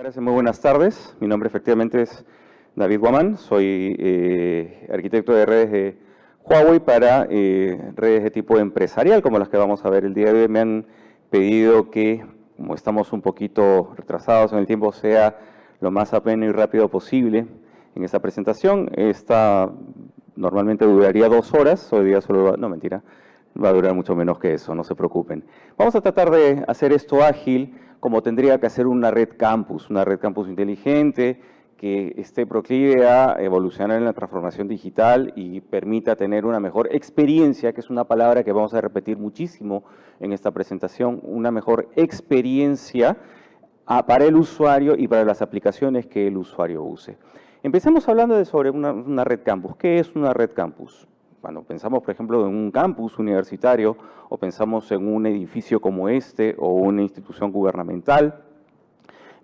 Gracias, muy buenas tardes. Mi nombre efectivamente es David Guamán, soy arquitecto de redes de Huawei para redes de tipo empresarial, como las que vamos a ver el día de hoy. Me han pedido que, como estamos un poquito retrasados en el tiempo, sea lo más ameno y rápido posible en esta presentación. Esta normalmente duraría 2 horas, hoy día solo no, mentira, va a durar mucho menos que eso, no se preocupen. Vamos a tratar de hacer esto ágil, como tendría que hacer una red campus inteligente que esté proclive a evolucionar en la transformación digital y permita tener una mejor experiencia, que es una palabra que vamos a repetir muchísimo en esta presentación, una mejor experiencia para el usuario y para las aplicaciones que el usuario use. Empecemos hablando sobre una red campus. ¿Qué es una red campus? Cuando pensamos, por ejemplo, en un campus universitario o pensamos en un edificio como este o una institución gubernamental,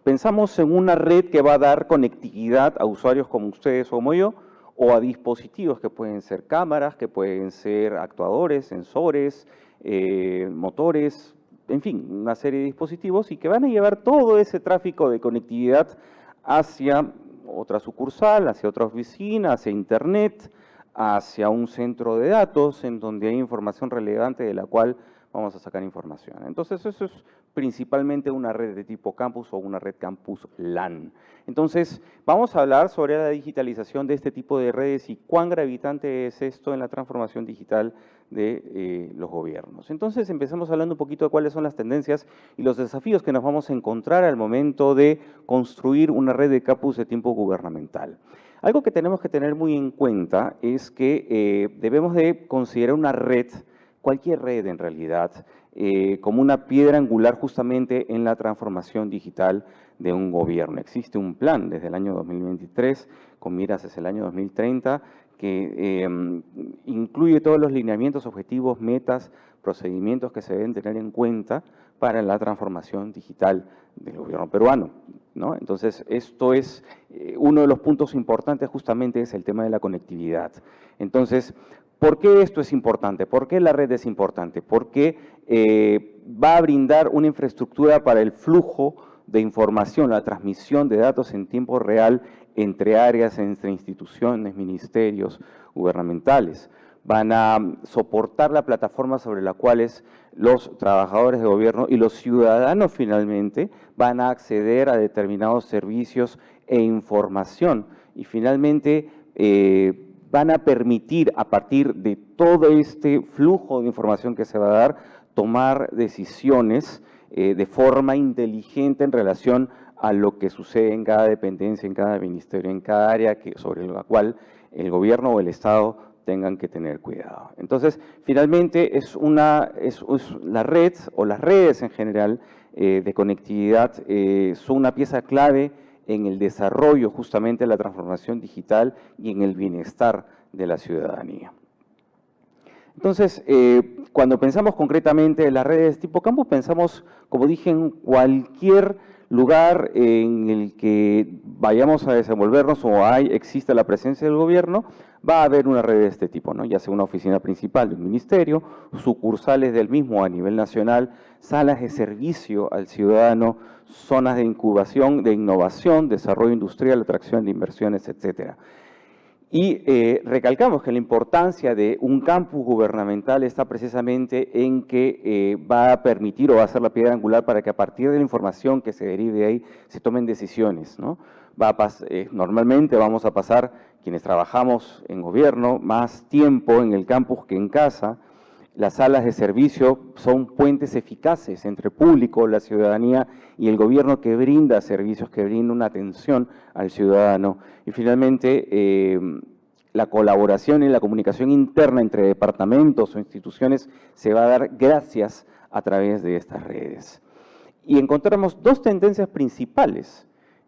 pensamos en una red que va a dar conectividad a usuarios como ustedes o como yo, o a dispositivos que pueden ser cámaras, que pueden ser actuadores, sensores, motores, en fin, una serie de dispositivos y que van a llevar todo ese tráfico de conectividad hacia otra sucursal, hacia otra oficina, hacia Internet, hacia un centro de datos en donde hay información relevante de la cual vamos a sacar información. Entonces, eso es principalmente una red de tipo campus o una red campus LAN. Entonces, vamos a hablar sobre la digitalización de este tipo de redes y cuán gravitante es esto en la transformación digital de los gobiernos. Entonces, empezamos hablando un poquito de cuáles son las tendencias y los desafíos que nos vamos a encontrar al momento de construir una red de campus de tiempo gubernamental. Algo que tenemos que tener muy en cuenta es que debemos de considerar una red, cualquier red en realidad, como una piedra angular justamente en la transformación digital de un gobierno. Existe un plan desde el año 2023, con miras hacia el año 2030, que incluye todos los lineamientos, objetivos, metas, procedimientos que se deben tener en cuenta para la transformación digital del gobierno peruano, ¿no? Entonces, esto es uno de los puntos importantes, justamente es el tema de la conectividad. Entonces, ¿por qué esto es importante? ¿Por qué la red es importante? Porque va a brindar una infraestructura para el flujo de información, la transmisión de datos en tiempo real entre áreas, entre instituciones, ministerios gubernamentales. Van a soportar la plataforma sobre la cual los trabajadores de gobierno y los ciudadanos finalmente van a acceder a determinados servicios e información. Y finalmente van a permitir, a partir de todo este flujo de información que se va a dar, tomar decisiones de forma inteligente en relación a lo que sucede en cada dependencia, en cada ministerio, en cada área sobre la cual el gobierno o el Estado tengan que tener cuidado. Entonces, finalmente la red o las redes en general de conectividad son una pieza clave en el desarrollo justamente de la transformación digital y en el bienestar de la ciudadanía. Entonces, cuando pensamos concretamente en las redes tipo campus, pensamos, como dije, en cualquier lugar en el que vayamos a desenvolvernos o existe la presencia del gobierno, va a haber una red de este tipo, ¿no? Ya sea una oficina principal de un ministerio, sucursales del mismo a nivel nacional, salas de servicio al ciudadano, zonas de incubación, de innovación, desarrollo industrial, atracción de inversiones, etcétera. Y recalcamos que la importancia de un campus gubernamental está precisamente en que va a permitir o va a ser la piedra angular para que a partir de la información que se derive de ahí se tomen decisiones, ¿no? Normalmente vamos a pasar, quienes trabajamos en gobierno, más tiempo en el campus que en casa. Las salas de servicio son puentes eficaces entre público, la ciudadanía y el gobierno que brinda servicios, que brinda una atención al ciudadano. Y finalmente, la colaboración y la comunicación interna entre departamentos o instituciones se va a dar gracias a través de estas redes. Y encontramos 2 tendencias principales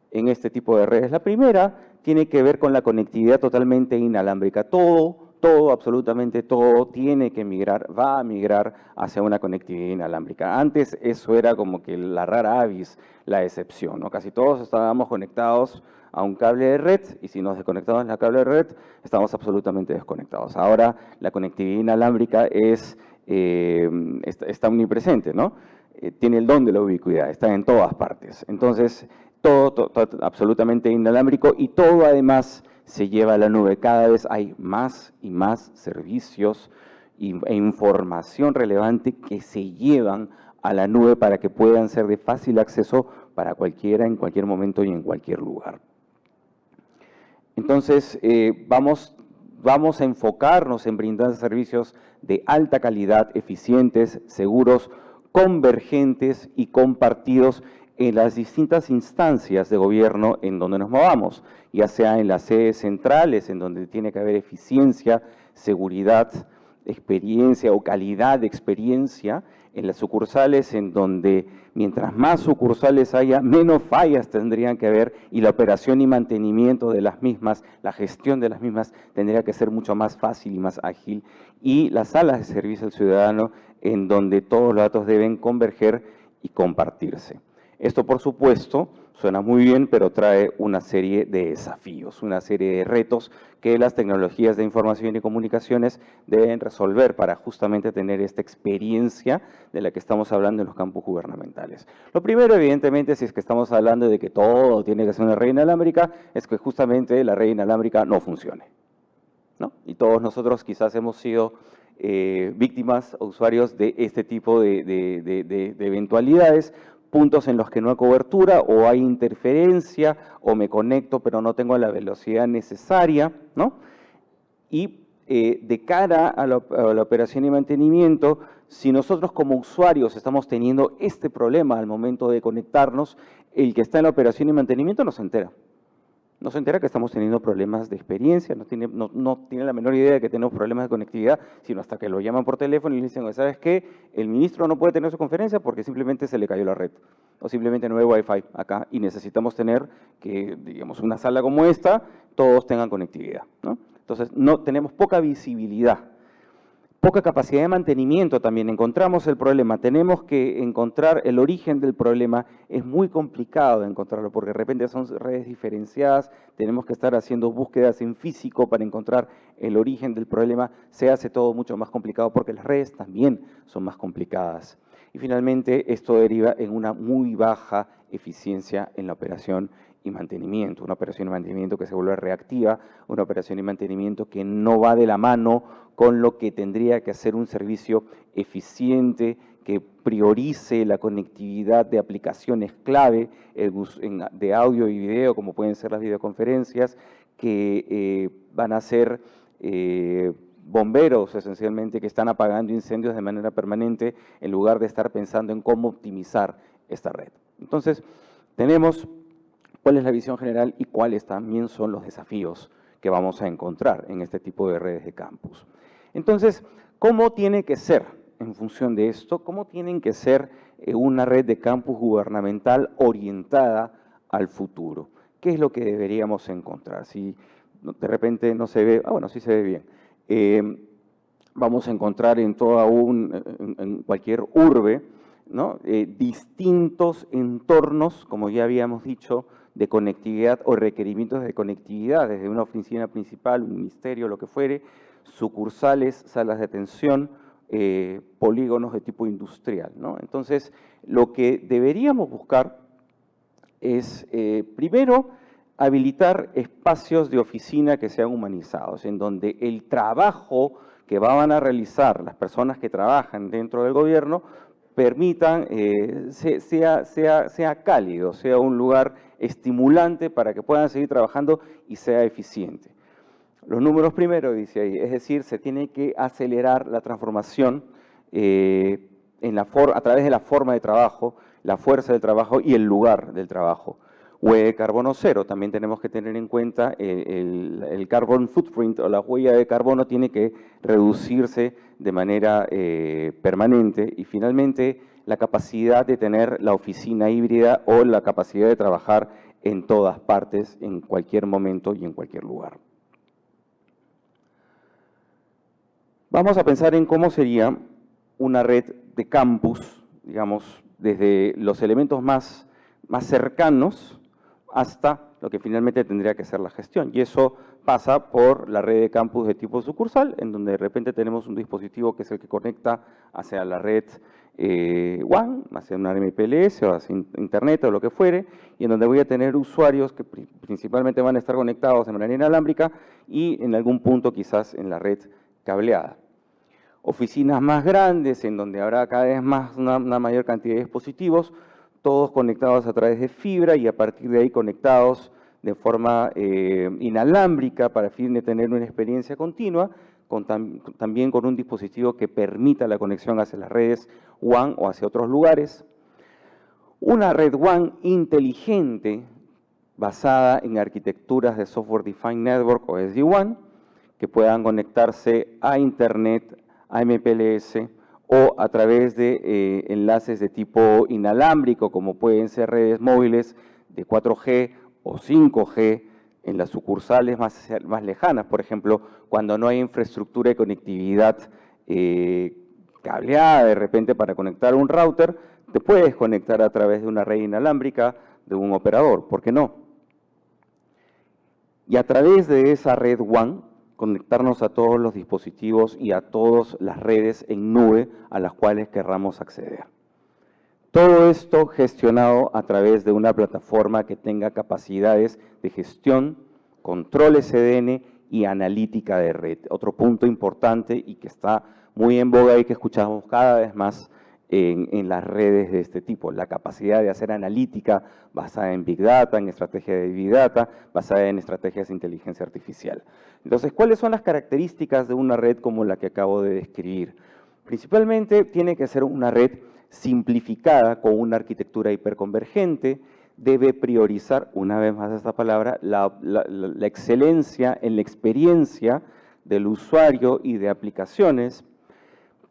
en este tipo de redes. La primera tiene que ver con la conectividad totalmente inalámbrica. Absolutamente todo tiene que migrar, va a migrar hacia una conectividad inalámbrica. Antes eso era como que la rara avis, la excepción, ¿no? Casi todos estábamos conectados a un cable de red y si nos desconectamos del cable de red, estamos absolutamente desconectados. Ahora la conectividad inalámbrica está omnipresente, ¿no? Tiene el don de la ubicuidad, está en todas partes. Entonces, todo absolutamente inalámbrico y todo además se lleva a la nube. Cada vez hay más y más servicios e información relevante que se llevan a la nube para que puedan ser de fácil acceso para cualquiera, en cualquier momento y en cualquier lugar. Entonces, vamos a enfocarnos en brindar servicios de alta calidad, eficientes, seguros, convergentes y compartidos en las distintas instancias de gobierno en donde nos movamos, ya sea en las sedes centrales, en donde tiene que haber eficiencia, seguridad, experiencia o calidad de experiencia, en las sucursales en donde mientras más sucursales haya, menos fallas tendrían que haber y la operación y mantenimiento de las mismas, la gestión de las mismas tendría que ser mucho más fácil y más ágil, y las salas de servicio al ciudadano en donde todos los datos deben converger y compartirse. Esto, por supuesto, suena muy bien, pero trae una serie de desafíos, una serie de retos que las tecnologías de información y comunicaciones deben resolver para justamente tener esta experiencia de la que estamos hablando en los campus gubernamentales. Lo primero, evidentemente, si es que estamos hablando de que todo tiene que ser una red inalámbrica, es que justamente la red inalámbrica no funcione, ¿no? Y todos nosotros quizás hemos sido víctimas o usuarios de este tipo de eventualidades, puntos en los que no hay cobertura o hay interferencia o me conecto pero no tengo la velocidad necesaria, ¿no? Y de cara a la operación y mantenimiento, si nosotros como usuarios estamos teniendo este problema al momento de conectarnos, el que está en la operación y mantenimiento no se entera. No se entera que estamos teniendo problemas de experiencia, no tiene la menor idea de que tenemos problemas de conectividad, sino hasta que lo llaman por teléfono y le dicen, ¿sabes qué? El ministro no puede tener su conferencia porque simplemente se le cayó la red, o simplemente no hay Wi-Fi acá y necesitamos tener que, digamos, una sala como esta, todos tengan conectividad, ¿no? Entonces, tenemos poca visibilidad. Poca capacidad de mantenimiento también, encontramos el problema, tenemos que encontrar el origen del problema, es muy complicado encontrarlo porque de repente son redes diferenciadas, tenemos que estar haciendo búsquedas en físico para encontrar el origen del problema, se hace todo mucho más complicado porque las redes también son más complicadas. Y finalmente esto deriva en una muy baja eficiencia en la operación y mantenimiento, una operación y mantenimiento que se vuelve reactiva, una operación y mantenimiento que no va de la mano con lo que tendría que hacer un servicio eficiente, que priorice la conectividad de aplicaciones clave de audio y video, como pueden ser las videoconferencias, que van a ser bomberos esencialmente que están apagando incendios de manera permanente en lugar de estar pensando en cómo optimizar esta red. Entonces, tenemos cuál es la visión general y cuáles también son los desafíos que vamos a encontrar en este tipo de redes de campus. Entonces, ¿cómo tiene que ser, en función de esto, cómo tienen que ser una red de campus gubernamental orientada al futuro? ¿Qué es lo que deberíamos encontrar? Si de repente no se ve, bueno, sí se ve bien. Vamos a encontrar en cualquier urbe, ¿no? Distintos entornos, como ya habíamos dicho, de conectividad o requerimientos de conectividad, desde una oficina principal, un ministerio, lo que fuere, sucursales, salas de atención, polígonos de tipo industrial, ¿no? Entonces, lo que deberíamos buscar es, primero, habilitar espacios de oficina que sean humanizados, en donde el trabajo que van a realizar las personas que trabajan dentro del gobierno permitan, sea cálido, sea un lugar estimulante para que puedan seguir trabajando y sea eficiente. Los números primero, dice ahí, es decir, se tiene que acelerar la transformación a través de la forma de trabajo, la fuerza del trabajo y el lugar del trabajo. Huella de carbono cero, también tenemos que tener en cuenta el carbon footprint o la huella de carbono tiene que reducirse de manera permanente y finalmente la capacidad de tener la oficina híbrida o la capacidad de trabajar en todas partes, en cualquier momento y en cualquier lugar. Vamos a pensar en cómo sería una red de campus, digamos, desde los elementos más cercanos hasta lo que finalmente tendría que ser la gestión. Y eso pasa por la red de campus de tipo sucursal, en donde de repente tenemos un dispositivo que es el que conecta hacia la red WAN, hacia una MPLS o hacia Internet o lo que fuere, y en donde voy a tener usuarios que principalmente van a estar conectados de manera inalámbrica y en algún punto quizás en la red cableada. Oficinas más grandes, en donde habrá cada vez más una mayor cantidad de dispositivos, todos conectados a través de fibra y a partir de ahí conectados de forma inalámbrica para fin de tener una experiencia continua, también con un dispositivo que permita la conexión hacia las redes WAN o hacia otros lugares. Una red WAN inteligente basada en arquitecturas de Software Defined Network o SD-WAN que puedan conectarse a Internet, a MPLS o a través de enlaces de tipo inalámbrico, como pueden ser redes móviles de 4G o 5G en las sucursales más lejanas. Por ejemplo, cuando no hay infraestructura de conectividad cableada de repente para conectar un router, te puedes conectar a través de una red inalámbrica de un operador, ¿por qué no? Y a través de esa red WAN, conectarnos a todos los dispositivos y a todas las redes en nube a las cuales querramos acceder. Todo esto gestionado a través de una plataforma que tenga capacidades de gestión, control SDN y analítica de red. Otro punto importante y que está muy en boga y que escuchamos cada vez más en las redes de este tipo, la capacidad de hacer analítica basada en Big Data, en estrategias de Big Data, basada en estrategias de inteligencia artificial. Entonces, ¿cuáles son las características de una red como la que acabo de describir? Principalmente tiene que ser una red simplificada con una arquitectura hiperconvergente, debe priorizar, una vez más esta palabra, la excelencia en la experiencia del usuario y de aplicaciones.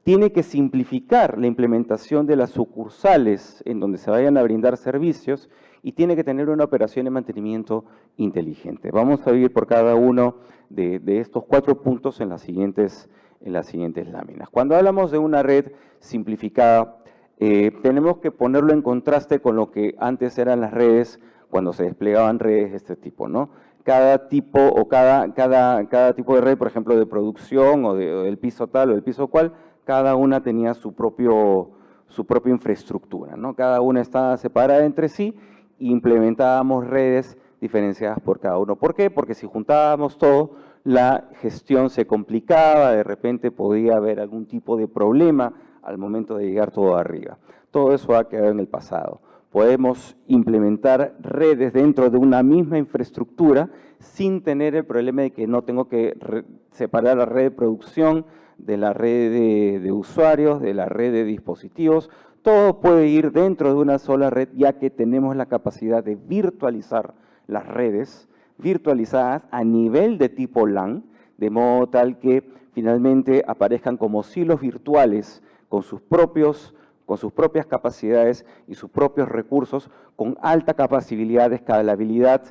Tiene que simplificar la implementación de las sucursales en donde se vayan a brindar servicios y tiene que tener una operación de mantenimiento inteligente. Vamos a ir por cada uno de estos 4 puntos en las siguientes láminas. Cuando hablamos de una red simplificada, tenemos que ponerlo en contraste con lo que antes eran las redes cuando se desplegaban redes de este tipo, ¿no? Cada tipo o cada tipo de red, por ejemplo, de producción o del piso tal o del piso cual, cada una tenía su propia infraestructura, ¿no? Cada una estaba separada entre sí e implementábamos redes diferenciadas por cada uno. ¿Por qué? Porque si juntábamos todo, la gestión se complicaba, de repente podía haber algún tipo de problema al momento de llegar todo arriba. Todo eso ha quedado en el pasado. Podemos implementar redes dentro de una misma infraestructura sin tener el problema de que no tengo que separar la red de producción de la red de usuarios, de la red de dispositivos. Todo puede ir dentro de una sola red, ya que tenemos la capacidad de virtualizar las redes, virtualizadas a nivel de tipo LAN, de modo tal que finalmente aparezcan como silos virtuales con sus propias capacidades y sus propios recursos, con alta capacidad de escalabilidad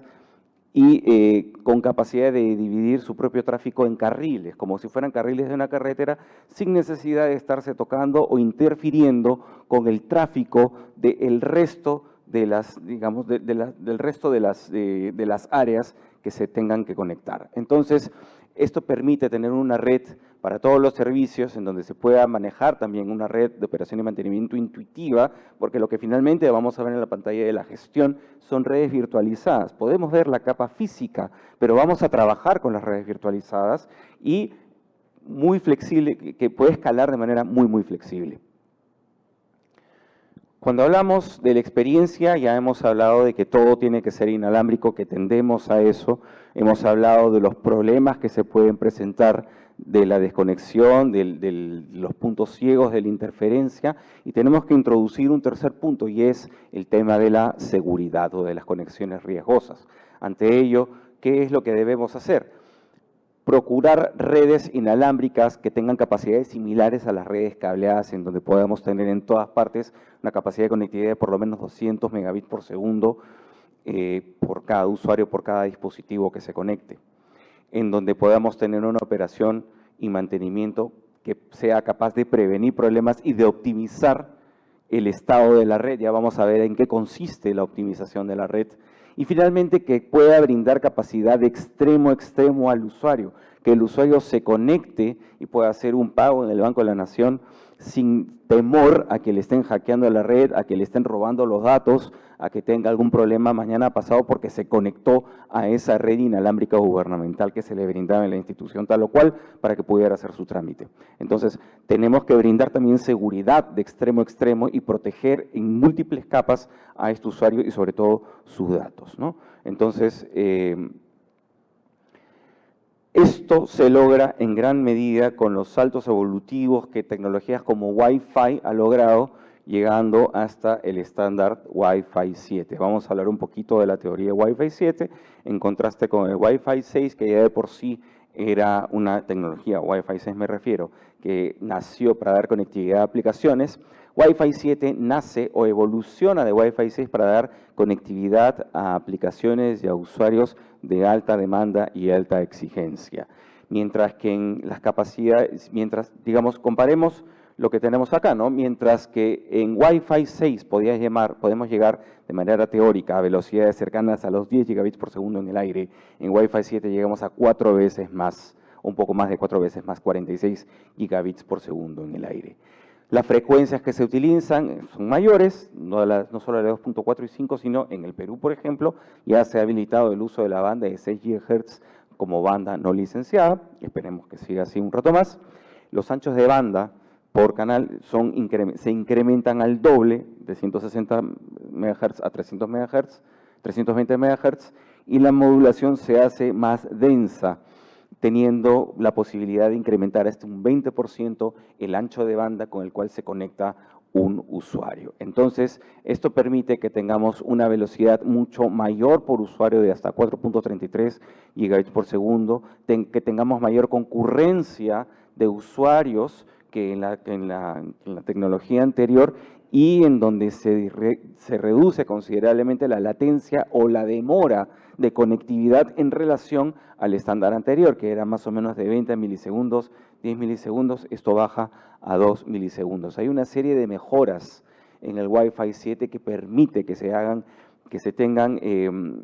y con capacidad de dividir su propio tráfico en carriles, como si fueran carriles de una carretera, sin necesidad de estarse tocando o interfiriendo con el tráfico del resto de las, digamos, del resto de las áreas que se tengan que conectar. Entonces, esto permite tener una red para todos los servicios en donde se pueda manejar también una red de operación y mantenimiento intuitiva, porque lo que finalmente vamos a ver en la pantalla de la gestión son redes virtualizadas. Podemos ver la capa física, pero vamos a trabajar con las redes virtualizadas y muy flexible, que puede escalar de manera muy flexible. Cuando hablamos de la experiencia, ya hemos hablado de que todo tiene que ser inalámbrico, que tendemos a eso. Hemos hablado de los problemas que se pueden presentar, de la desconexión, de los puntos ciegos, de la interferencia, y tenemos que introducir un tercer punto, y es el tema de la seguridad o de las conexiones riesgosas. Ante ello, ¿qué es lo que debemos hacer? Procurar redes inalámbricas que tengan capacidades similares a las redes cableadas, en donde podamos tener en todas partes una capacidad de conectividad de por lo menos 200 megabits por segundo por cada usuario, por cada dispositivo que se conecte, en donde podamos tener una operación y mantenimiento que sea capaz de prevenir problemas y de optimizar el estado de la red. Ya vamos a ver en qué consiste la optimización de la red Y finalmente, que pueda brindar capacidad de extremo a extremo al usuario, que el usuario se conecte y pueda hacer un pago en el Banco de la Nación sin temor a que le estén hackeando la red, a que le estén robando los datos, a que tenga algún problema mañana pasado porque se conectó a esa red inalámbrica gubernamental que se le brindaba en la institución tal o cual para que pudiera hacer su trámite. Entonces, tenemos que brindar también seguridad de extremo a extremo y proteger en múltiples capas a este usuario y sobre todo sus datos, ¿no? Entonces, esto se logra en gran medida con los saltos evolutivos que tecnologías como Wi-Fi ha logrado, llegando hasta el estándar Wi-Fi 7. Vamos a hablar un poquito de la teoría de Wi-Fi 7, en contraste con el Wi-Fi 6, que ya de por sí era una tecnología, Wi-Fi 6 me refiero, que nació para dar conectividad a aplicaciones. Wi-Fi 7 nace o evoluciona de Wi-Fi 6 para dar conectividad a aplicaciones y a usuarios de alta demanda y alta exigencia. Mientras que en las capacidades, digamos, comparemos lo que tenemos acá, ¿no? Mientras que en Wi-Fi 6 podemos llegar de manera teórica a velocidades cercanas a los 10 gigabits por segundo en el aire, en Wi-Fi 7 llegamos a 4 veces más, un poco más de 4 veces más, 46 gigabits por segundo en el aire. Las frecuencias que se utilizan son mayores, no solo la de 2.4 y 5, sino en el Perú, por ejemplo, ya se ha habilitado el uso de la banda de 6 GHz como banda no licenciada, esperemos que siga así un rato más. Los anchos de banda por canal se incrementan al doble, de 160 MHz a 300 MHz, 320 MHz, y la modulación se hace más densa, teniendo la posibilidad de incrementar hasta un 20% el ancho de banda con el cual se conecta un usuario. Entonces, esto permite que tengamos una velocidad mucho mayor por usuario de hasta 4.33 gigabits por segundo, que tengamos mayor concurrencia de usuarios que en la tecnología anterior y en donde se reduce considerablemente la latencia o la demora de conectividad en relación al estándar anterior, que era más o menos de 20 milisegundos, 10 milisegundos, esto baja a 2 milisegundos. Hay una serie de mejoras en el Wi-Fi 7 que permite que se tengan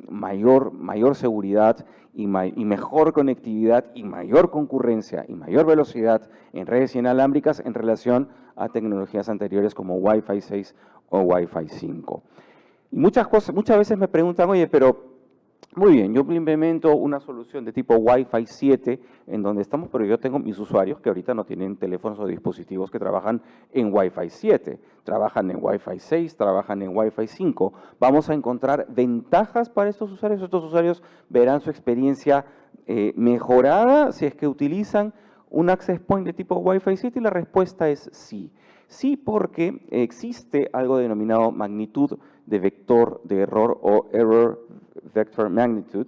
mayor seguridad y mejor conectividad y mayor concurrencia y mayor velocidad en redes inalámbricas en relación a tecnologías anteriores como Wi-Fi 6 o Wi-Fi 5. Y muchas veces me preguntan, oye, pero muy bien, yo implemento una solución de tipo Wi-Fi 7 en donde estamos, pero yo tengo mis usuarios que ahorita no tienen teléfonos o dispositivos que trabajan en Wi-Fi 7, trabajan en Wi-Fi 6, trabajan en Wi-Fi 5. ¿Vamos a encontrar ventajas para estos usuarios? Estos usuarios verán su experiencia mejorada si es que utilizan un access point de tipo Wi-Fi 7 y la respuesta es sí. Sí, porque existe algo denominado magnitud de vector de error o error vector magnitude,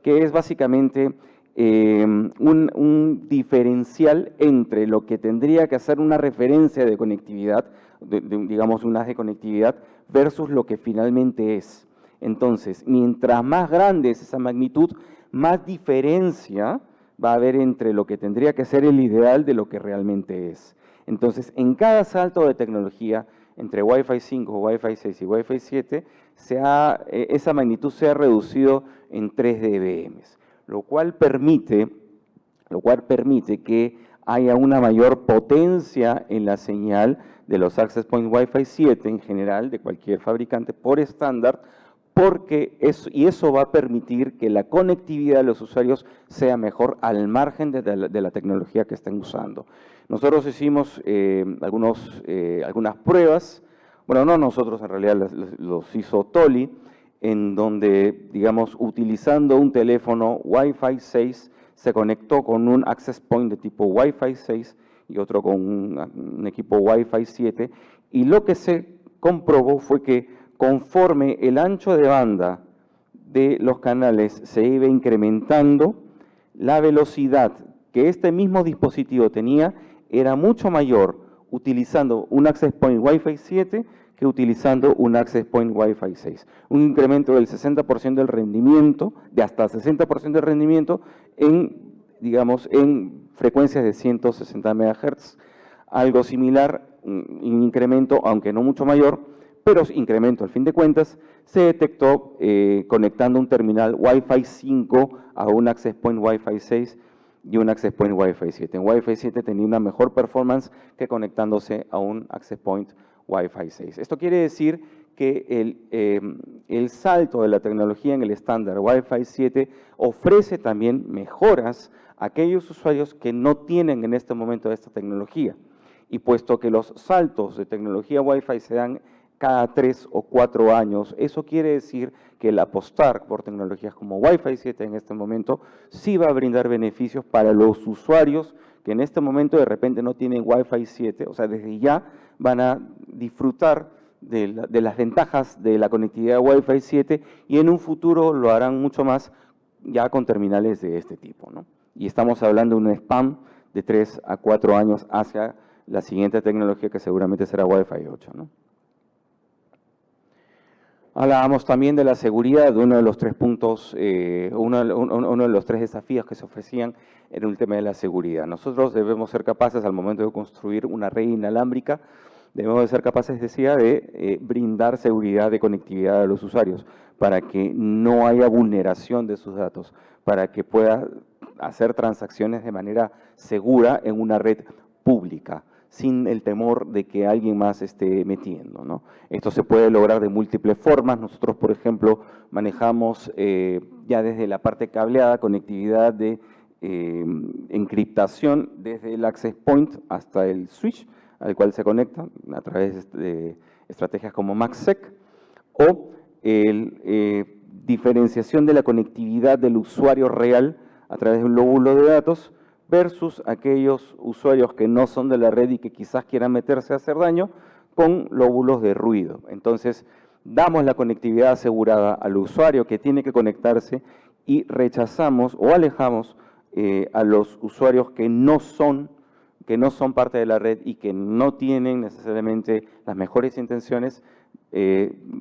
que es básicamente un diferencial entre lo que tendría que hacer una referencia de conectividad, digamos un haz de conectividad, versus lo que finalmente es. Entonces, mientras más grande es esa magnitud, más diferencia va a haber entre lo que tendría que ser el ideal de lo que realmente es. Entonces, en cada salto de tecnología, entre Wi-Fi 5, Wi-Fi 6 y Wi-Fi 7, esa magnitud se ha reducido en 3 dBm, lo cual permite que haya una mayor potencia en la señal de los access point Wi-Fi 7 en general, de cualquier fabricante por estándar, y eso va a permitir que la conectividad de los usuarios sea mejor al margen de la tecnología que estén usando. Nosotros hicimos algunas pruebas, bueno, no nosotros, en realidad los hizo Tolly, en donde, digamos, utilizando un teléfono Wi-Fi 6, se conectó con un access point de tipo Wi-Fi 6 y otro con un equipo Wi-Fi 7, y lo que se comprobó fue que conforme el ancho de banda de los canales se iba incrementando, la velocidad que este mismo dispositivo tenía era mucho mayor utilizando un access point Wi-Fi 7 que utilizando un access point Wi-Fi 6. Un incremento del 60% del rendimiento, de hasta 60% del rendimiento digamos, en frecuencias de 160 MHz. Algo similar, un incremento, aunque no mucho mayor, pero incremento al fin de cuentas, se detectó conectando un terminal Wi-Fi 5 a un access point Wi-Fi 6 y un access point Wi-Fi 7. En Wi-Fi 7 tenía una mejor performance que conectándose a un access point Wi-Fi 6. Esto quiere decir que el salto de la tecnología en el estándar Wi-Fi 7 ofrece también mejoras a aquellos usuarios que no tienen en este momento esta tecnología. Y puesto que los saltos de tecnología Wi-Fi se dan cada 3 o 4 años, eso quiere decir que el apostar por tecnologías como Wi-Fi 7 en este momento sí va a brindar beneficios para los usuarios que en este momento de repente no tienen Wi-Fi 7, o sea, desde ya van a disfrutar de las ventajas de la conectividad Wi-Fi 7 y en un futuro lo harán mucho más ya con terminales de este tipo, ¿no? Y estamos hablando de un spam de 3 a 4 años hacia la siguiente tecnología que seguramente será Wi-Fi 8, ¿no? Hablábamos también de la seguridad, de uno de los 3 puntos, uno de los 3 desafíos que se ofrecían era el tema de la seguridad. Nosotros debemos ser capaces, al momento de construir una red inalámbrica, debemos de ser capaces, decía, de brindar seguridad de conectividad a los usuarios para que no haya vulneración de sus datos, para que pueda hacer transacciones de manera segura en una red pública, sin el temor de que alguien más esté metiendo, ¿no? Esto se puede lograr de múltiples formas. Nosotros, por ejemplo, manejamos ya desde la parte cableada, conectividad de encriptación desde el access point hasta el switch al cual se conecta a través de estrategias como MACsec, o diferenciación de la conectividad del usuario real a través de un lóbulo de datos versus aquellos usuarios que no son de la red y que quizás quieran meterse a hacer daño con lóbulos de ruido. Entonces, damos la conectividad asegurada al usuario que tiene que conectarse y rechazamos o alejamos a los usuarios que no son parte de la red y que no tienen necesariamente las mejores intenciones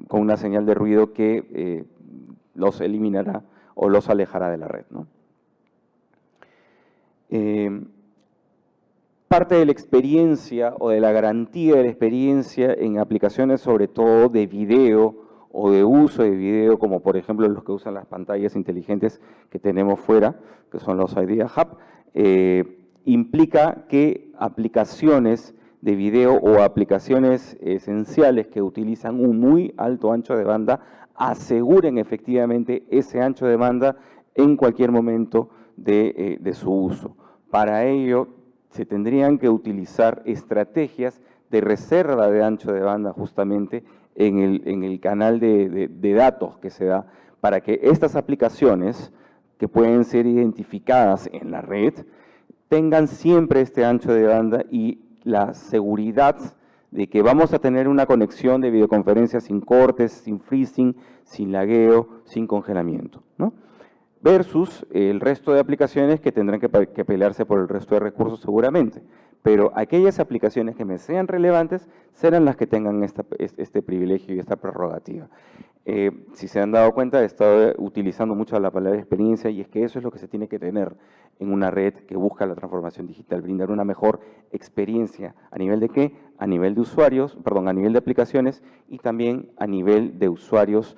con una señal de ruido que los eliminará o los alejará de la red, ¿no? Parte de la experiencia o de la garantía de la experiencia en aplicaciones sobre todo de video o de uso de video, como por ejemplo los que usan las pantallas inteligentes que tenemos fuera, que son los Idea Hub, implica que aplicaciones de video o aplicaciones esenciales que utilizan un muy alto ancho de banda aseguren efectivamente ese ancho de banda en cualquier momento de su uso. Para ello, se tendrían que utilizar estrategias de reserva de ancho de banda justamente en el canal de datos que se da para que estas aplicaciones que pueden ser identificadas en la red tengan siempre este ancho de banda y la seguridad de que vamos a tener una conexión de videoconferencia sin cortes, sin freezing, sin lagueo, sin congelamiento, ¿no? Versus el resto de aplicaciones que tendrán que pelearse por el resto de recursos seguramente. Pero aquellas aplicaciones que me sean relevantes serán las que tengan este privilegio y esta prerrogativa. Si se han dado cuenta, he estado utilizando mucho la palabra experiencia y es que eso es lo que se tiene que tener en una red que busca la transformación digital, brindar una mejor experiencia. ¿A nivel de qué? A nivel de usuarios, perdón, a nivel de aplicaciones y también a nivel de usuarios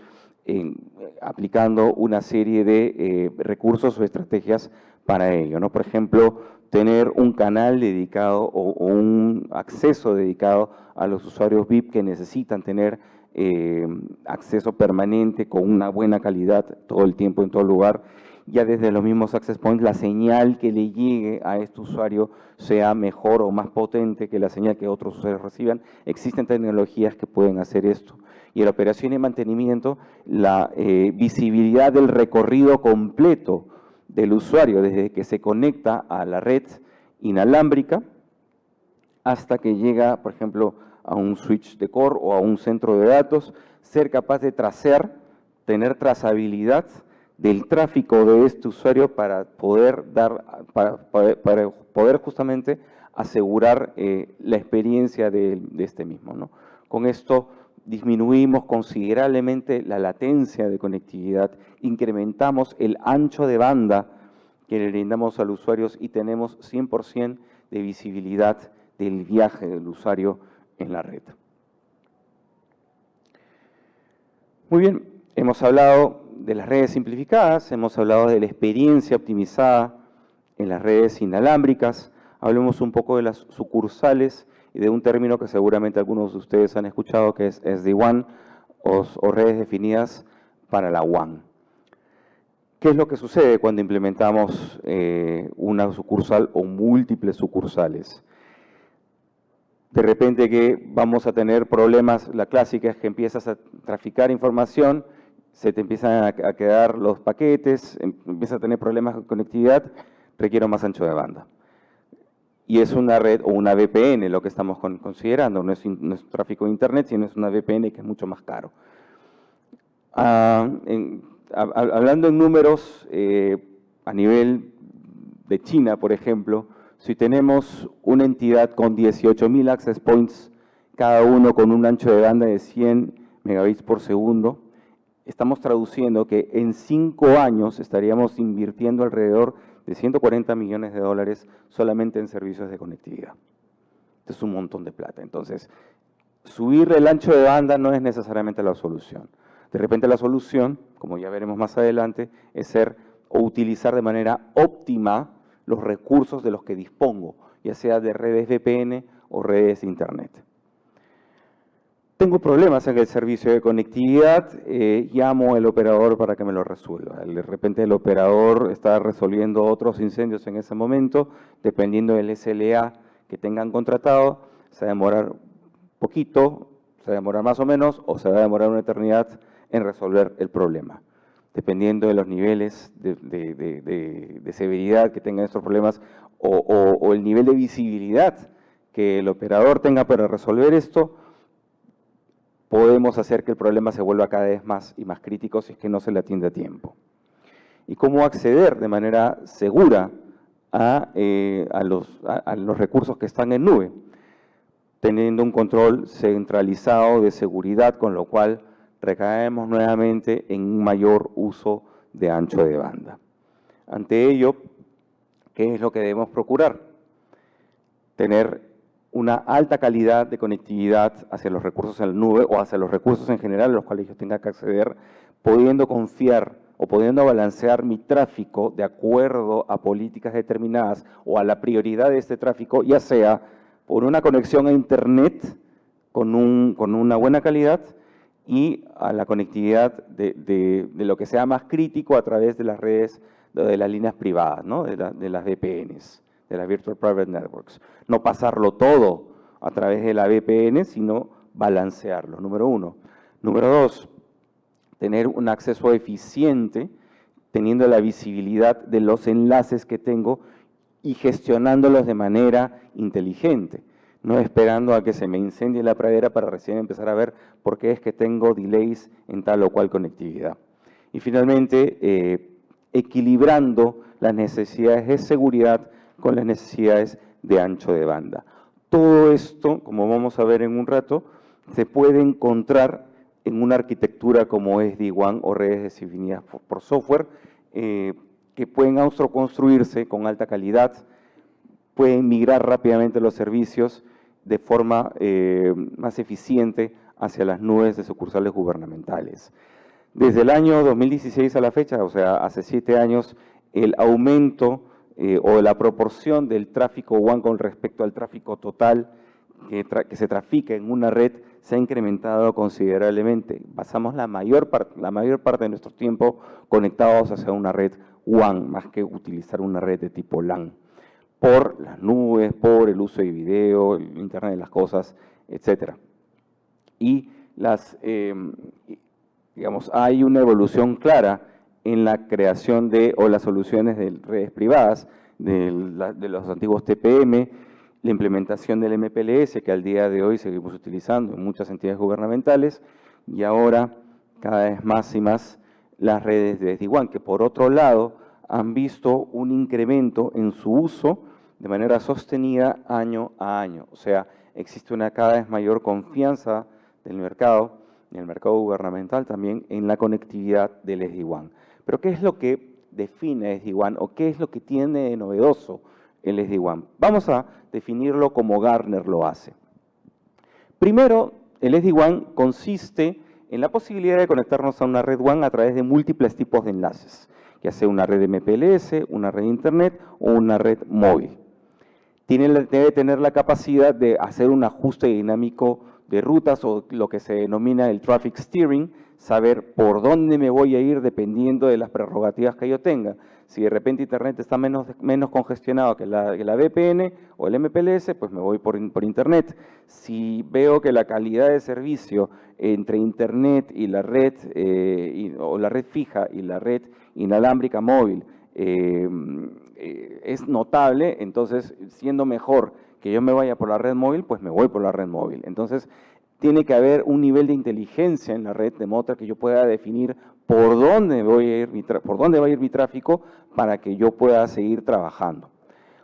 aplicando una serie de recursos o estrategias para ello, ¿no? Por ejemplo, tener un canal dedicado o un acceso dedicado a los usuarios VIP que necesitan tener acceso permanente con una buena calidad todo el tiempo en todo lugar. Ya desde los mismos access points, la señal que le llegue a este usuario sea mejor o más potente que la señal que otros usuarios reciban. Existen tecnologías que pueden hacer esto. Y en la operación y mantenimiento, la visibilidad del recorrido completo del usuario desde que se conecta a la red inalámbrica hasta que llega, por ejemplo, a un switch de core o a un centro de datos, ser capaz de trazar, tener trazabilidad del tráfico de este usuario para poder justamente asegurar la experiencia de este mismo, ¿no? Con esto disminuimos considerablemente la latencia de conectividad, incrementamos el ancho de banda que le brindamos a los usuarios y tenemos 100% de visibilidad del viaje del usuario en la red. Muy bien, hemos hablado de las redes simplificadas, hemos hablado de la experiencia optimizada en las redes inalámbricas, hablemos un poco de las sucursales y de un término que seguramente algunos de ustedes han escuchado, que es SD-WAN o redes definidas para la WAN. ¿Qué es lo que sucede cuando implementamos una sucursal o múltiples sucursales? De repente que vamos a tener problemas, la clásica es que empiezas a traficar información, se te empiezan a quedar los paquetes, empiezas a tener problemas de conectividad, requiero más ancho de banda. Y es una red o una VPN lo que estamos considerando, no es tráfico de Internet, sino es una VPN que es mucho más caro. Hablando en números, a nivel de China, por ejemplo, si tenemos una entidad con 18.000 access points, cada uno con un ancho de banda de 100 megabits por segundo, estamos traduciendo que en 5 años estaríamos invirtiendo alrededor de 140 millones de dólares solamente en servicios de conectividad. Esto es un montón de plata. Entonces, subir el ancho de banda no es necesariamente la solución. De repente la solución, como ya veremos más adelante, es ser o utilizar de manera óptima los recursos de los que dispongo, ya sea de redes VPN o redes de Internet. Tengo problemas en el servicio de conectividad, llamo al operador para que me lo resuelva. De repente el operador está resolviendo otros incendios en ese momento, dependiendo del SLA que tengan contratado, se va a demorar poquito, se va a demorar más o menos, o se va a demorar una eternidad en resolver el problema. Dependiendo de los niveles de severidad que tengan estos problemas o el nivel de visibilidad que el operador tenga para resolver esto, podemos hacer que el problema se vuelva cada vez más y más crítico si es que no se le atiende a tiempo. ¿Y cómo acceder de manera segura a los recursos que están en nube? Teniendo un control centralizado de seguridad, con lo cual recaemos nuevamente en un mayor uso de ancho de banda. Ante ello, ¿qué es lo que debemos procurar? Tener una alta calidad de conectividad hacia los recursos en la nube o hacia los recursos en general a los cuales yo tenga que acceder, pudiendo confiar o pudiendo balancear mi tráfico de acuerdo a políticas determinadas o a la prioridad de este tráfico, ya sea por una conexión a Internet con una buena calidad, y a la conectividad de lo que sea más crítico a través de las redes, de las líneas privadas, ¿no? de las VPNs, de las Virtual Private Networks. No pasarlo todo a través de la VPN, sino balancearlo, número uno. Número dos, tener un acceso eficiente, teniendo la visibilidad de los enlaces que tengo y gestionándolos de manera inteligente. No esperando a que se me incendie la pradera para recién empezar a ver por qué es que tengo delays en tal o cual conectividad. Y finalmente, equilibrando las necesidades de seguridad con las necesidades de ancho de banda. Todo esto, como vamos a ver en un rato, se puede encontrar en una arquitectura como SD-WAN o redes definidas por software, que pueden autoconstruirse con alta calidad, pueden migrar rápidamente los servicios de forma más eficiente hacia las nubes de sucursales gubernamentales. Desde el año 2016 a la fecha, o sea, hace 7 años, el aumento o la proporción del tráfico WAN con respecto al tráfico total que se trafica en una red se ha incrementado considerablemente. Pasamos la mayor parte de nuestro tiempo conectados hacia una red WAN, más que utilizar una red de tipo LAN, por las nubes, por el uso de video, el Internet de las cosas, etc. Y digamos, hay una evolución clara en la creación o las soluciones de redes privadas, de los antiguos TPM, la implementación del MPLS, que al día de hoy seguimos utilizando en muchas entidades gubernamentales, y ahora cada vez más y más las redes de SD-WAN, que por otro lado han visto un incremento en su uso de manera sostenida año a año. O sea, existe una cada vez mayor confianza del mercado, en el mercado gubernamental también, en la conectividad del SD-WAN. Pero ¿qué es lo que define SD-WAN o qué es lo que tiene de novedoso el SD-WAN? Vamos a definirlo como Gartner lo hace. Primero, el SD-WAN consiste en la posibilidad de conectarnos a una red WAN a través de múltiples tipos de enlaces, ya sea una red MPLS, una red Internet o una red móvil. Debe tener la capacidad de hacer un ajuste dinámico de rutas o lo que se denomina el traffic steering, saber por dónde me voy a ir dependiendo de las prerrogativas que yo tenga. Si de repente Internet está menos congestionado que la VPN o el MPLS, pues me voy por Internet. Si veo que la calidad de servicio entre Internet y la red, o la red fija y la red inalámbrica móvil es notable, entonces siendo mejor que yo me vaya por la red móvil, pues me voy por la red móvil. Entonces tiene que haber un nivel de inteligencia en la red de modo que yo pueda definir por dónde va a ir mi tráfico para que yo pueda seguir trabajando.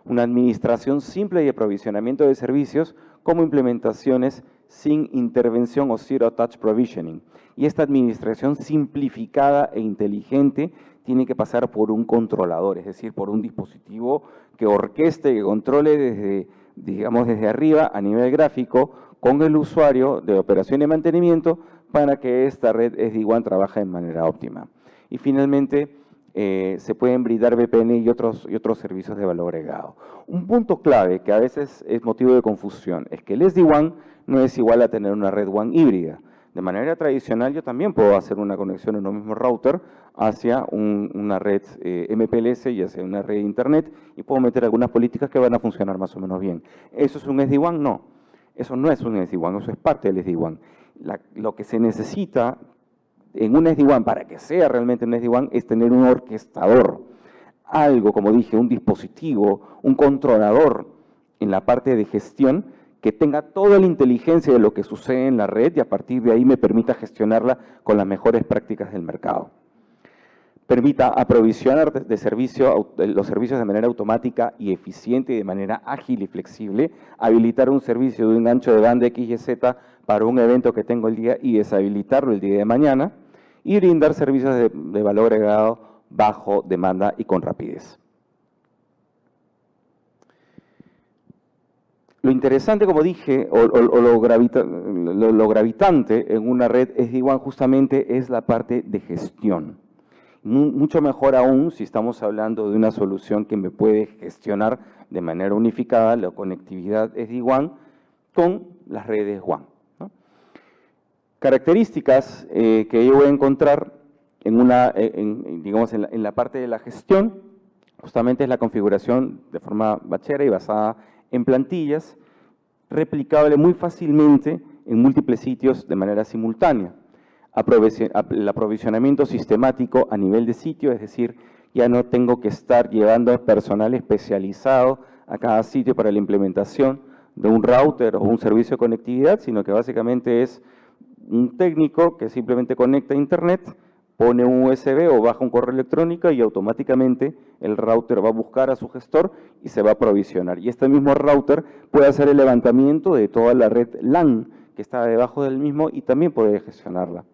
Una administración simple y aprovisionamiento de servicios como implementaciones sin intervención o Zero Touch Provisioning. Y esta administración simplificada e inteligente tiene que pasar por un controlador, es decir, por un dispositivo que orqueste, que controle desde arriba a nivel gráfico con el usuario de operación y mantenimiento para que esta red SD-WAN trabaje de manera óptima. Y finalmente, se pueden brindar VPN y otros servicios de valor agregado. Un punto clave que a veces es motivo de confusión es que el SD-WAN no es igual a tener una red WAN híbrida. De manera tradicional yo también puedo hacer una conexión en un mismo router hacia una red MPLS y hacia una red de Internet y puedo meter algunas políticas que van a funcionar más o menos bien. ¿Eso es un SD-WAN? No. Eso no es un SD-WAN, eso es parte del SD-WAN. Lo que se necesita en un SD-WAN, para que sea realmente un SD-WAN, es tener un orquestador. Algo, como dije, un dispositivo, un controlador en la parte de gestión que tenga toda la inteligencia de lo que sucede en la red y a partir de ahí me permita gestionarla con las mejores prácticas del mercado. Permita aprovisionar los servicios de manera automática y eficiente y de manera ágil y flexible, habilitar un servicio de un ancho de banda X y Z para un evento que tengo el día y deshabilitarlo el día de mañana, y brindar servicios de valor agregado bajo demanda y con rapidez. Lo interesante, como dije, o lo gravitante en una red SD-WAN justamente es la parte de gestión. Mucho mejor aún si estamos hablando de una solución que me puede gestionar de manera unificada la conectividad SD-WAN con las redes WAN, ¿no? Características que yo voy a encontrar en la parte de la gestión, justamente es la configuración de forma batchera y basada en plantillas, replicable muy fácilmente en múltiples sitios de manera simultánea. El aprovisionamiento sistemático a nivel de sitio, es decir, ya no tengo que estar llevando personal especializado a cada sitio para la implementación de un router o un servicio de conectividad, sino que básicamente es un técnico que simplemente conecta a Internet, pone un USB o baja un correo electrónico y automáticamente el router va a buscar a su gestor y se va a aprovisionar. Y este mismo router puede hacer el levantamiento de toda la red LAN que está debajo del mismo y también puede gestionarla.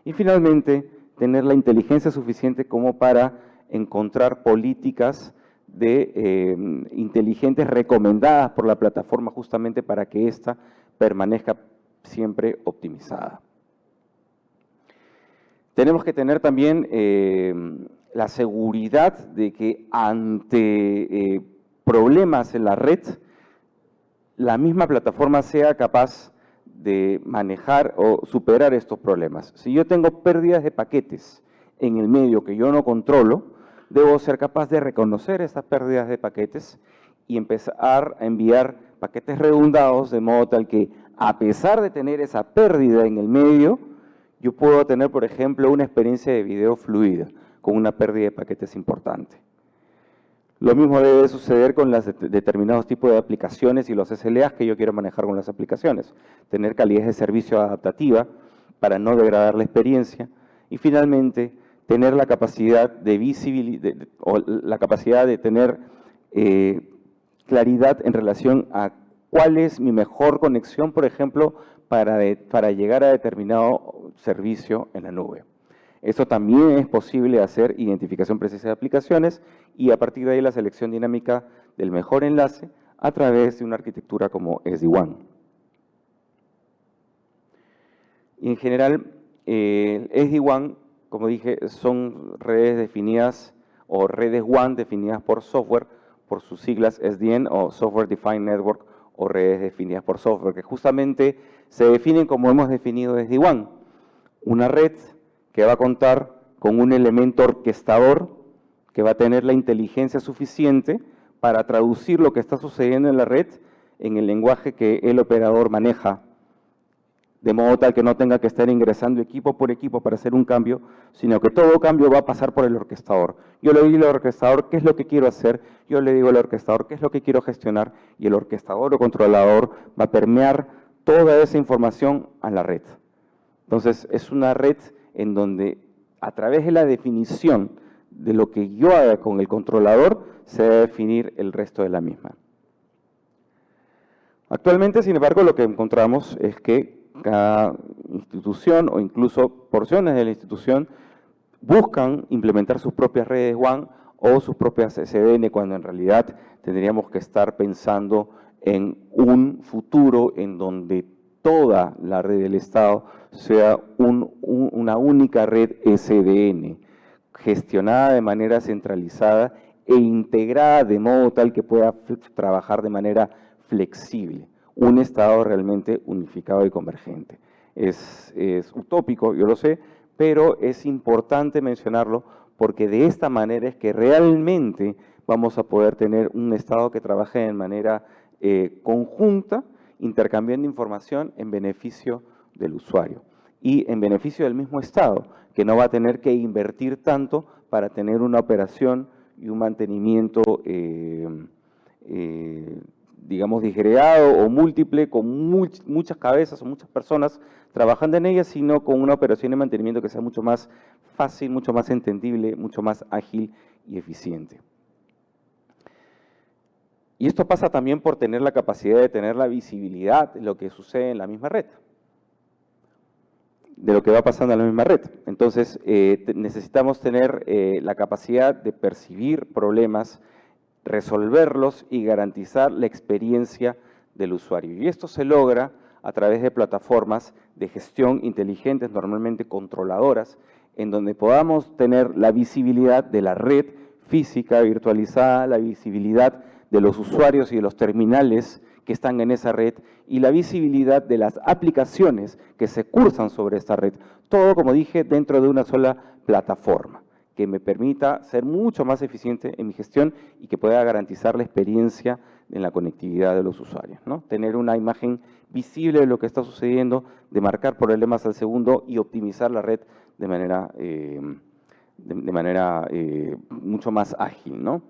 Y finalmente, tener la inteligencia suficiente como para encontrar políticas inteligentes recomendadas por la plataforma justamente para que ésta permanezca siempre optimizada. Tenemos que tener también la seguridad de que ante problemas en la red, la misma plataforma sea capaz de manejar o superar estos problemas. Si yo tengo pérdidas de paquetes en el medio que yo no controlo, debo ser capaz de reconocer estas pérdidas de paquetes y empezar a enviar paquetes redundados de modo tal que, a pesar de tener esa pérdida en el medio, yo puedo tener, por ejemplo, una experiencia de video fluida con una pérdida de paquetes importante. Lo mismo debe suceder con los determinados tipos de aplicaciones y los SLAs que yo quiero manejar con las aplicaciones. Tener calidad de servicio adaptativa para no degradar la experiencia. Y finalmente, tener la capacidad de visibilidad o la capacidad de tener claridad en relación a cuál es mi mejor conexión, por ejemplo, para llegar a determinado servicio en la nube. Eso también es posible hacer identificación precisa de aplicaciones y a partir de ahí la selección dinámica del mejor enlace a través de una arquitectura como SD-WAN. Y en general, SD-WAN, como dije, son redes definidas o redes WAN definidas por software, por sus siglas SDN o Software Defined Network o redes definidas por software, que justamente se definen como hemos definido SD-WAN. Una red que va a contar con un elemento orquestador que va a tener la inteligencia suficiente para traducir lo que está sucediendo en la red en el lenguaje que el operador maneja, de modo tal que no tenga que estar ingresando equipo por equipo para hacer un cambio, sino que todo cambio va a pasar por el orquestador. Yo le digo al orquestador qué es lo que quiero hacer, yo le digo al orquestador qué es lo que quiero gestionar, y el orquestador o controlador va a permear toda esa información a la red. Entonces, es una red en donde, a través de la definición de lo que yo haga con el controlador, se debe definir el resto de la misma. Actualmente, sin embargo, lo que encontramos es que cada institución o incluso porciones de la institución buscan implementar sus propias redes WAN o sus propias SDN, cuando en realidad tendríamos que estar pensando en un futuro en donde toda la red del Estado sea una única red SDN, gestionada de manera centralizada e integrada de modo tal que pueda trabajar de manera flexible. Un Estado realmente unificado y convergente. Es utópico, yo lo sé, pero es importante mencionarlo porque de esta manera es que realmente vamos a poder tener un Estado que trabaje de manera conjunta, intercambiando información en beneficio del usuario y en beneficio del mismo Estado, que no va a tener que invertir tanto para tener una operación y un mantenimiento digamos, disgregado o múltiple, con muchas cabezas o muchas personas trabajando en ella, sino con una operación de mantenimiento que sea mucho más fácil, mucho más entendible, mucho más ágil y eficiente. Y esto pasa también por tener la capacidad de tener la visibilidad de lo que sucede en la misma red, de lo que va pasando en la misma red. Entonces, necesitamos tener la capacidad de percibir problemas, resolverlos y garantizar la experiencia del usuario. Y esto se logra a través de plataformas de gestión inteligentes, normalmente controladoras, en donde podamos tener la visibilidad de la red física virtualizada, la visibilidad de los usuarios y de los terminales que están en esa red y la visibilidad de las aplicaciones que se cursan sobre esta red. Todo, como dije, dentro de una sola plataforma que me permita ser mucho más eficiente en mi gestión y que pueda garantizar la experiencia en la conectividad de los usuarios, ¿no? Tener una imagen visible de lo que está sucediendo, de marcar problemas al segundo y optimizar la red de manera mucho más ágil, ¿no?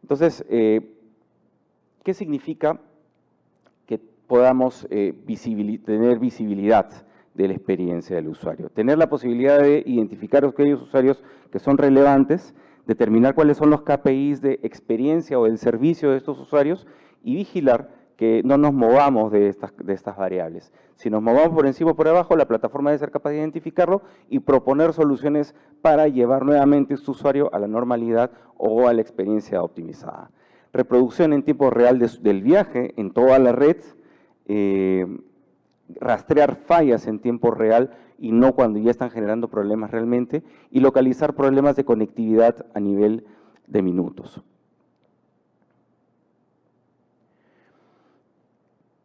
Entonces, ¿qué significa que podamos tener visibilidad de la experiencia del usuario? Tener la posibilidad de identificar aquellos usuarios que son relevantes, determinar cuáles son los KPIs de experiencia o del servicio de estos usuarios y vigilar que no nos movamos de estas variables. Si nos movamos por encima o por abajo, la plataforma debe ser capaz de identificarlo y proponer soluciones para llevar nuevamente a este usuario a la normalidad o a la experiencia optimizada. Reproducción en tiempo real del viaje en toda la red, rastrear fallas en tiempo real y no cuando ya están generando problemas realmente, y localizar problemas de conectividad a nivel de minutos.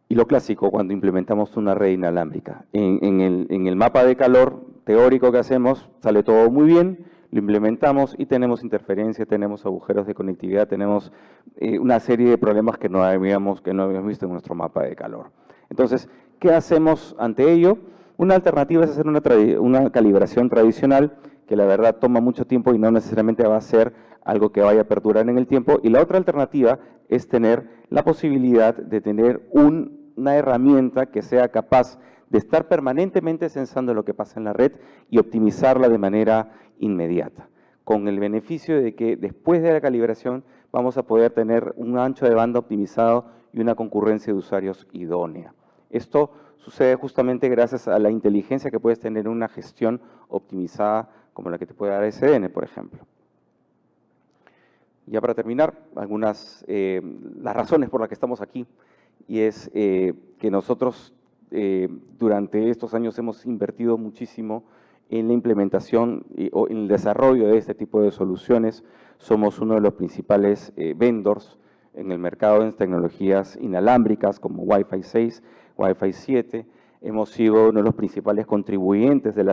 Y lo clásico, cuando implementamos una red inalámbrica. En el mapa de calor teórico que hacemos, sale todo muy bien, lo implementamos y tenemos interferencia, tenemos agujeros de conectividad, tenemos una serie de problemas que no habíamos visto en nuestro mapa de calor. Entonces, ¿qué hacemos ante ello? Una alternativa es hacer una calibración tradicional, que la verdad toma mucho tiempo y no necesariamente va a ser algo que vaya a perdurar en el tiempo. Y la otra alternativa es tener la posibilidad de tener una herramienta que sea capaz de estar permanentemente censando lo que pasa en la red y optimizarla de manera inmediata, con el beneficio de que después de la calibración vamos a poder tener un ancho de banda optimizado y una concurrencia de usuarios idónea. Esto sucede justamente gracias a la inteligencia que puedes tener en una gestión optimizada como la que te puede dar SDN, por ejemplo. Ya para terminar, las razones por las que estamos aquí, y es que nosotros durante estos años hemos invertido muchísimo en la implementación o en el desarrollo de este tipo de soluciones. Somos uno de los principales vendors en el mercado en tecnologías inalámbricas como Wi-Fi 6, Wi-Fi 7. Hemos sido uno de los principales contribuyentes de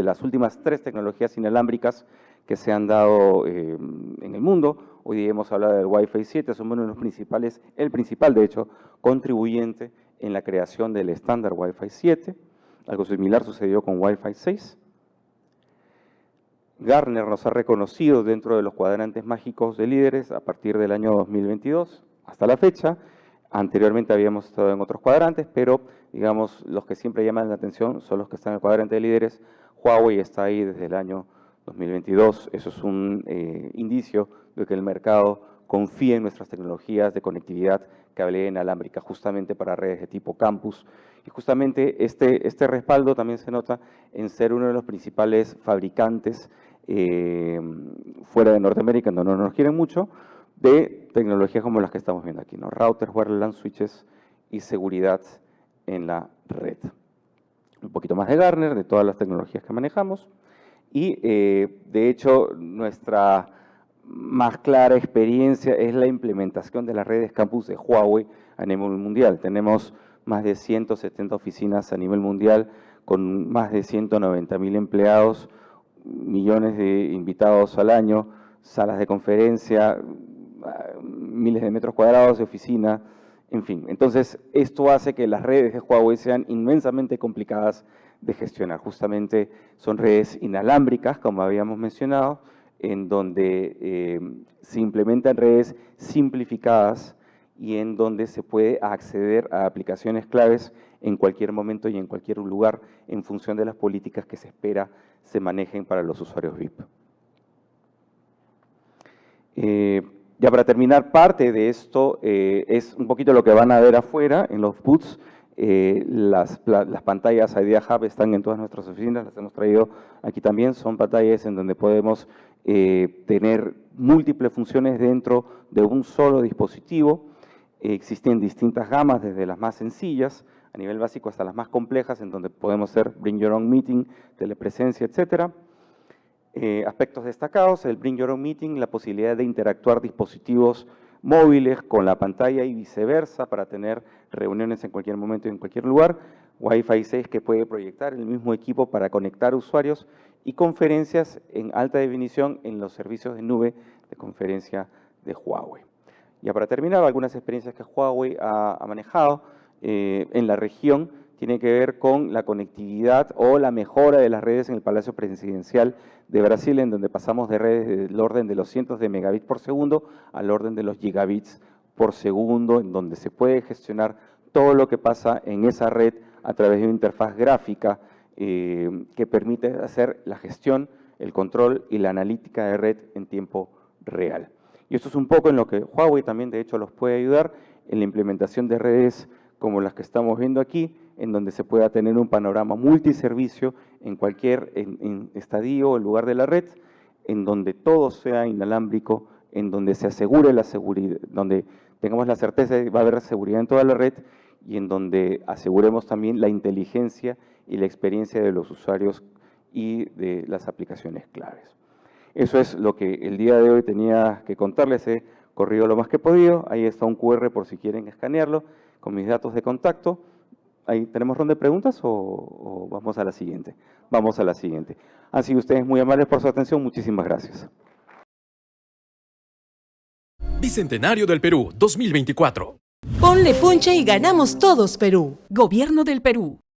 las últimas 3 tecnologías inalámbricas que se han dado en el mundo. Hoy día hemos hablado del Wi-Fi 7, somos uno de los principales, el principal de hecho, contribuyente en la creación del estándar Wi-Fi 7. Algo similar sucedió con Wi-Fi 6. Gartner nos ha reconocido dentro de los cuadrantes mágicos de líderes a partir del año 2022 hasta la fecha. Anteriormente habíamos estado en otros cuadrantes, pero digamos los que siempre llaman la atención son los que están en el cuadrante de líderes. Huawei está ahí desde el año 2022. Eso es un indicio de que el mercado confía en nuestras tecnologías de conectividad cable inalámbrica justamente para redes de tipo campus. Y justamente este respaldo también se nota en ser uno de los principales fabricantes fuera de Norteamérica, donde no nos quieren mucho, de tecnologías como las que estamos viendo aquí, ¿no? Routers, wireless LAN switches y seguridad en la red. Un poquito más de Gartner, de todas las tecnologías que manejamos. Y de hecho, nuestra más clara experiencia es la implementación de las redes campus de Huawei a nivel mundial. Tenemos más de 170 oficinas a nivel mundial con más de 190.000 empleados, millones de invitados al año, salas de conferencia, miles de metros cuadrados de oficina, en fin. Entonces, esto hace que las redes de Huawei sean inmensamente complicadas de gestionar. Justamente son redes inalámbricas, como habíamos mencionado, en donde se implementan redes simplificadas y en donde se puede acceder a aplicaciones claves en cualquier momento y en cualquier lugar en función de las políticas que se espera se manejen para los usuarios VIP. Ya para terminar, parte de esto es un poquito lo que van a ver afuera en los booths. Las pantallas Idea Hub están en todas nuestras oficinas, las hemos traído aquí también. Son pantallas en donde podemos tener múltiples funciones dentro de un solo dispositivo. Existen distintas gamas, desde las más sencillas, a nivel básico, hasta las más complejas, en donde podemos hacer Bring Your Own Meeting, telepresencia, etcétera. Aspectos destacados, el Bring Your Own Meeting, la posibilidad de interactuar dispositivos móviles con la pantalla y viceversa para tener reuniones en cualquier momento y en cualquier lugar. Wi-Fi 6 que puede proyectar el mismo equipo para conectar usuarios y conferencias en alta definición en los servicios de nube de conferencia de Huawei. Ya para terminar, algunas experiencias que Huawei ha manejado en la región tiene que ver con la conectividad o la mejora de las redes en el Palacio Presidencial de Brasil, en donde pasamos de redes del orden de los cientos de megabits por segundo al orden de los gigabits por segundo, en donde se puede gestionar todo lo que pasa en esa red a través de una interfaz gráfica que permite hacer la gestión, el control y la analítica de red en tiempo real. Y esto es un poco en lo que Huawei también, de hecho, los puede ayudar en la implementación de redes como las que estamos viendo aquí, en donde se pueda tener un panorama multiservicio en cualquier estadio o lugar de la red, en donde todo sea inalámbrico, en donde se asegure la seguridad, donde tengamos la certeza de que va a haber seguridad en toda la red y en donde aseguremos también la inteligencia y la experiencia de los usuarios y de las aplicaciones claves. Eso es lo que el día de hoy tenía que contarles. He corrido lo más que he podido. Ahí está un QR por si quieren escanearlo con mis datos de contacto. Ahí tenemos ronda de preguntas o vamos a la siguiente. Vamos a la siguiente. Han sido ustedes muy amables por su atención. Muchísimas gracias. Bicentenario del Perú 2024. Ponle punche y ganamos todos, Perú. Gobierno del Perú.